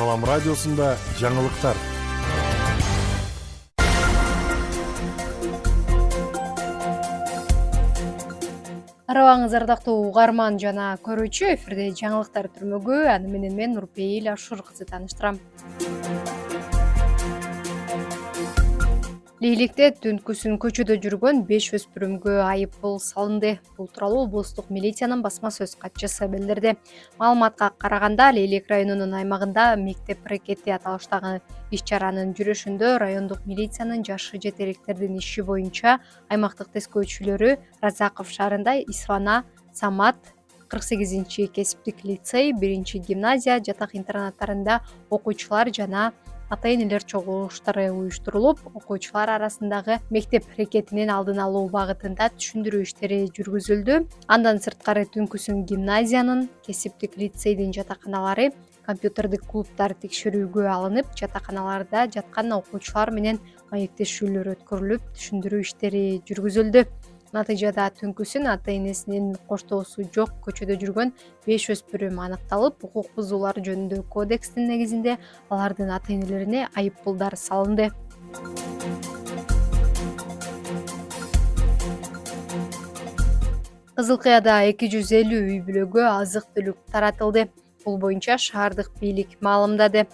Салам радиосунда жаңылыктар. Арабаңыз ардактуу угарман жана көрүүчү, эфирде жаңылыктар түрмөгү, аны менен мен Нурпейил Ашур кызы тааныштырам. Лейликте түнкүсүн көчөдө жүргөн 5 өспүрүмгө айып пул салынды. Бул тууралуу облустук милициянын басма сөз катчысы билдирди. Маалыматка караганда, Лейлик районунун аймагында мектеп рекети аталыштагы иш-чаранын жүрүшүндө райондук милициянын жашы жетериктердин иши боюнча аймактык тескөөчүлөрү Разаков шаарында Исфана, Самат, 48 кесиптик лицей, 1-гимназия, жатак интернаттарында окуучулар жана ата-энелер чогулуштары уюштурулуп, окуучулар арасындагы мектеп рекетинин алдын алуу багытында түшүндүрүү иштери жүргүзүлдү. Андан сырткары түнкүсүн гимназиянын, кесиптик лицейдин жатаканалары, компьютердик клубдар текшерүүгө алынып, жатаканаларда жаткан окуучулар менен маектешүүлөр өткөрүлүп, түшүндүрүү иштери жүргүзүлдү. Натыйжада түнкүсүн ата-энесинин коштоосу жок көчөдө жүргөн 5 өспүрүм аныкталып, укук бузуулар жөнүндө кодекстин негизинде алардын ата-энелерине айып пулдар салынды. Кызыл Кыяда 250 үй бүлөгө азык-түлүк таратылды. Бул боюнча шаардык бийлик маалымдады.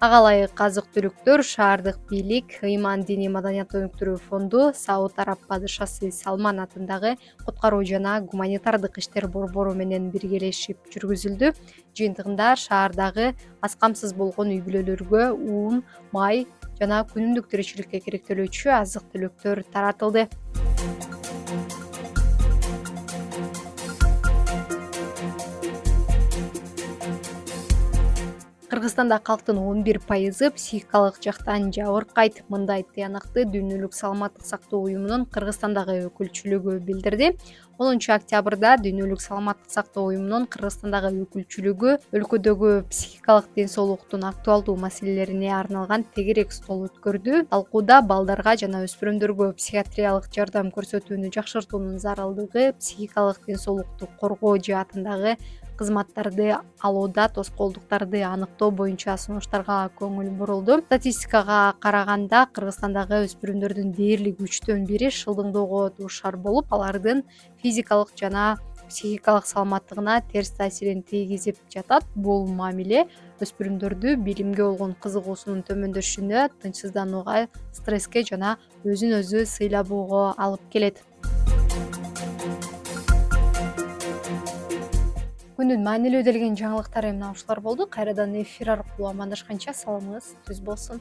Ага ылайык азык-түлүктөр шаардык бийлик, Ыйман диний маданият өнүктүрүү фонду, Сауд Араб падышасы Салман атындагы куткаруу жана гуманитардык иштер борбору менен биргелешип жүргүзүлдү. Жыйынтыгында шаардагы аз камсыз болгон үй бүлөлөргө ун, май жана күнүмдүк тиричиликке керектелүүчү азык-түлүктөр таратылды. Кыргызстанда калктын 11% психикалык жактан жабыркайт. Мындай тыянакты Дүйнөлүк саламаттык сактоо уюмунун Кыргызстандагы өкүлчүлүгү билдирди. 10-октябрда Дүйнөлүк саламаттык сактоо уюмунун Кыргызстандагы өкүлчүлүгү өлкөдөгү психикалык ден соолуктун актуалдуу маселелерине арналган тегерек стол өткөрдү. Талкууда балдарга жана өспүрүмдөргө психиатриялык жардам көрсөтүүнү жакшыртуунун зарылдыгы, психикалык ден соолукту коргоо жаатындагы кызматтарды алууда тоскоолдуктарды аныктоо боюнча сунуштарга көңүл бурулду. Статистикага караганда, Кыргызстандагы өспүрүмдөрдүн дээрлик 1/3 шылдыңдоого дуушар болуп, алардын физикалык жана психикалык саламаттыгына терс таасирин тийгизип жатат. Бул мамиле өспүрүмдөрдү билимге болгон кызыгуусунун төмөндөшүнө, тынчсызданууга, стресске жана өзүн өзү сыйлабоого алып келет. Күндүн маанилүү делген жаңылыктары мына ушулар болду. Кайрадан эфир аркылуу амандашканча саламыңыз түз болсун.